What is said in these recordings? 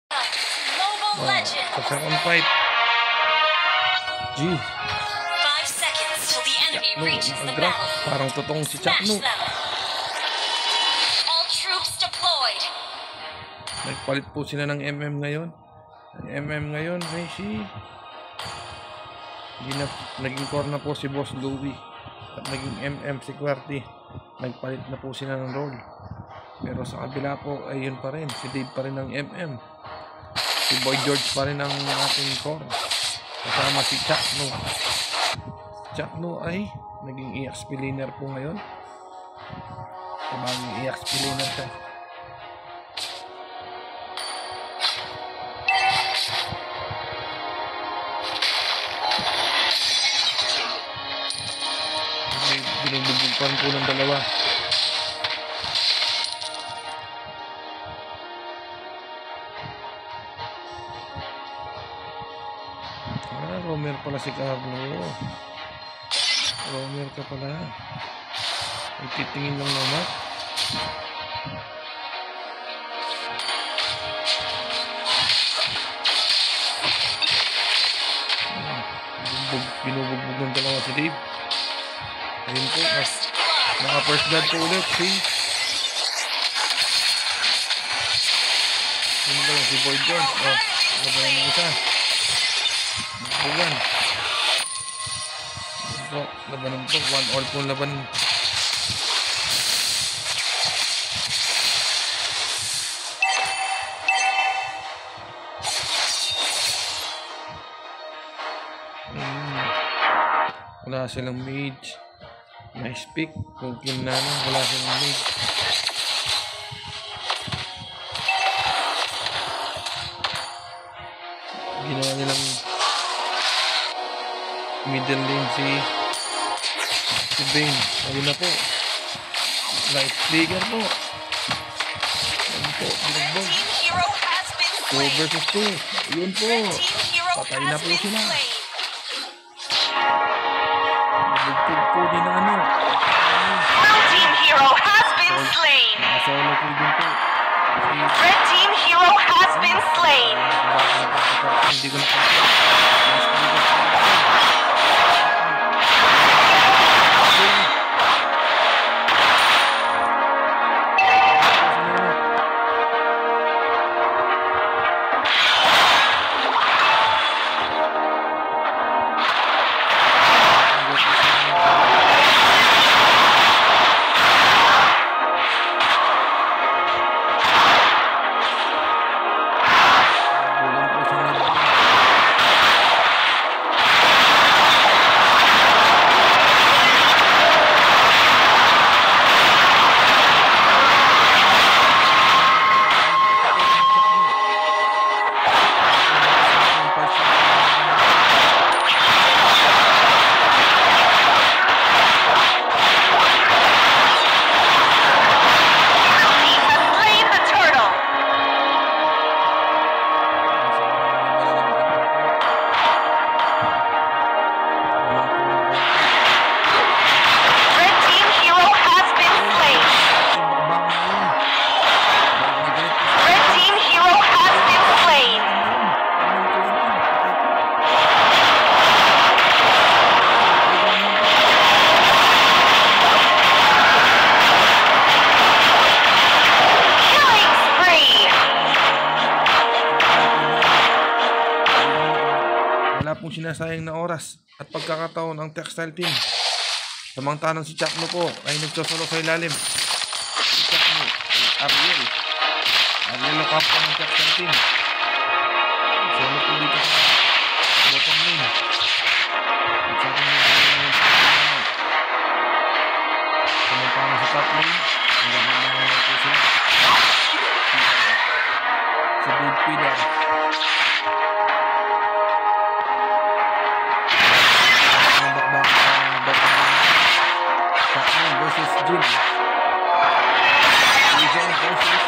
Mobile Legends. Sa second fight. G. 5 seconds till the enemy reaches the Nag-drop. battle. Parang totoong si Smash Chakno. them. All troops deployed. Nagpalit po sila ng MM ngayon. Ang MM ngayon, Rishi. Naging core na po si Boss Louie. At naging MM si QWERTY. Nagpalit na po sila ng role. Pero sa kabila po ay yun pa rin. Si Dave pa rin ang MM. Si Boy George pa rin ang ating core. Kasama si Chakno. Chakno ay naging EXP laner po ngayon. Sabang EXP laner siya. Binubugbugpan po ng dalawa. Romer pala si Carlo. Romer ka pala. Ay titingin lang naman. Binubugbog ng dalawa si Dave. Ayun po, naka first blood po ulit. See? Sino ba yun? Si Boy George. Oh, labanan ng isa. Buwan. Po, labanan po. 1-all po laban. Wala silang mage. Nice pick. Kung kinanong wala silang mage. Ginawa nilang middle lane si Bane. Ayun na po. Nice trigger po. Ayun po. Binagbog. 2 versus 2. Ayun po. Patay na po sila. Nabugtog po din na ano. Blue team hero has been slain. Nakasolo po din po. Red team hero has been slain. Hindi ko na sinasayang na oras at pagkakataon ang Textile Team. Samantalang si Chakno po ay nagsosolo sa ilalim. Si Chakno, Ariel lock up po ng Textile Team. Solo po dito sa bottom lane. At sa ating samantalang sa top lane, ang gano'n na po sila. Si Dave Pilar. Versus Jim. Legend versus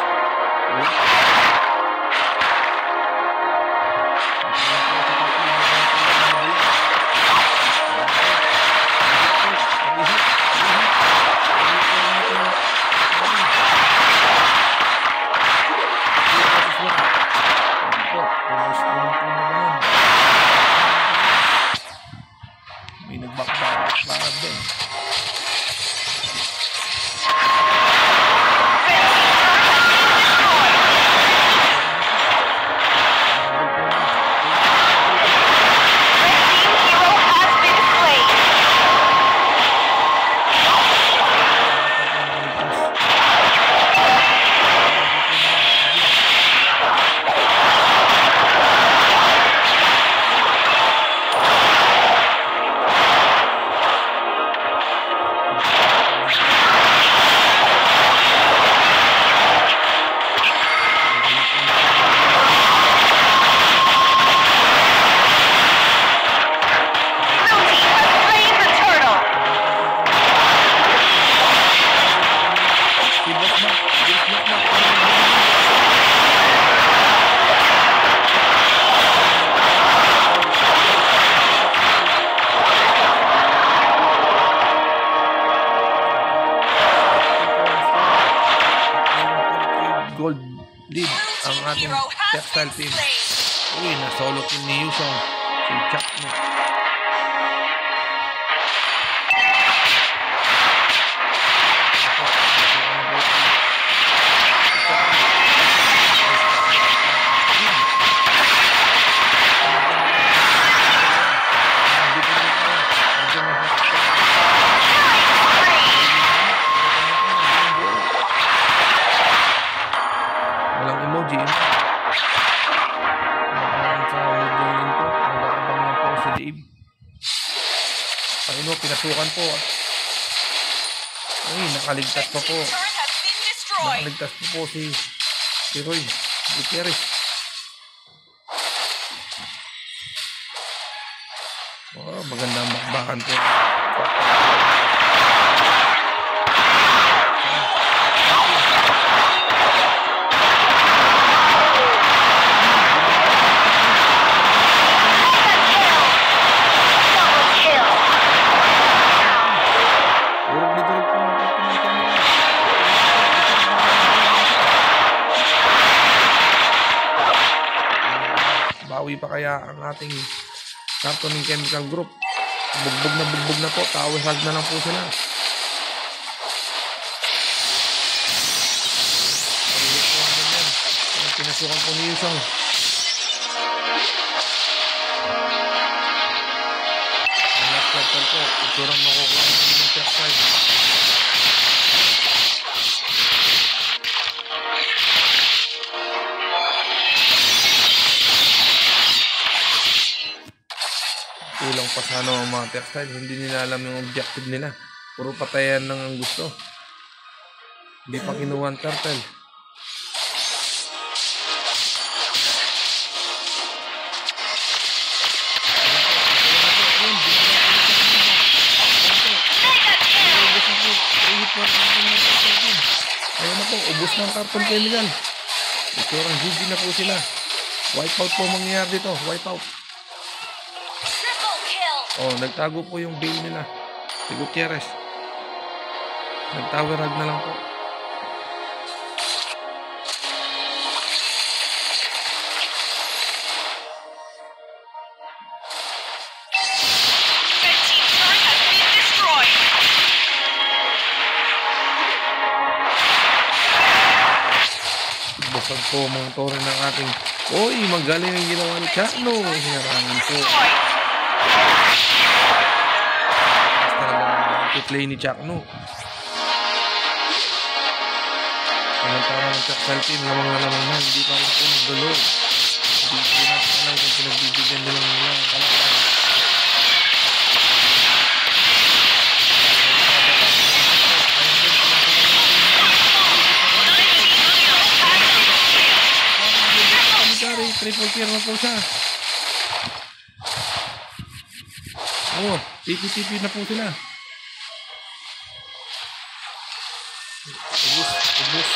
has Textile been Team. slain. Uy, na-solo kill ni Yusong. Si Chuck mo. Walang emoji. Nakakaan sa video nito. Nag-aabang lang po si Dave. Ayun o, pinasukan po. Ay, nakaligtas pa po. Turret has been destroyed. Nakaligtas pa po si Roy Gutierrez. Oh, magandang bakbakan po. Urog ni Durog po ang pagpilitan nila. Bawi pa kaya ang ating Cartoning Chemical Group. Bugbog na po. Tower hug na lang po sila. Pinasukan po ni Yusong. Ang last quarter po. Iturang makukuha naman ng textile. Kulang pa sana ang mga textile. Hindi nila alam yung objective nila. Puro patayan lang ang gusto. Hindi pa kinuha ang turtle. Ayun na po, ubos na ang Cartoon Chemical. Iturang GG na po sila. Wipeout po mangyayari dito. Wipeout. Triple kill. Oh, nagtago po yung bail nila. Si Gutierrez. Nagtower hug na lang po. Red team turret has been destroyed. Busag po mga tore ng ating... Uy, magaling ang ginawa ni Chakno. Hinarangan po. Destroyed. Talagang play ni Chakno. Samantara ng Textile Team, lamang na hindi pa rin po nagdulo. Hindi po natin alam kung pinagbibigyan nila ang kalakal. Triple kill na po siya. Oh, TP-TP na po sila. Ubus.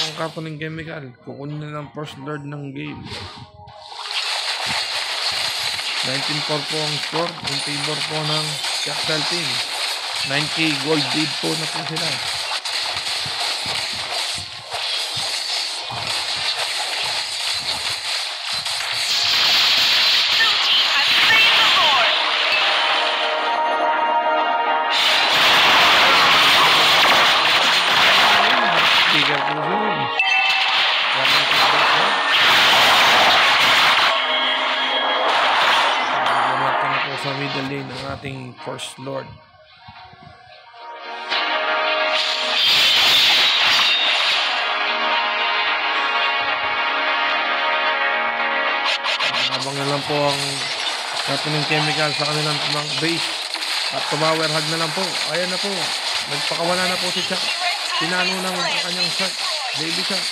Ang Cartoning Chemical. Kukunin na ng first lord ng game. 19-4 po ang score. In favor po ng Textile Team. 9K gold lead po na po sila. Blue team has slain the Lord. Bigger po yun. Gumata na po sa middle lane ang ating first lord. Abang na lang po ang Cartoning Chemical sa kanilang mga base. At tumower hug na lang po. Ayan na po. Nagpakawala na po si Chuck. Tinalo ng kanyang shot. Baby shot.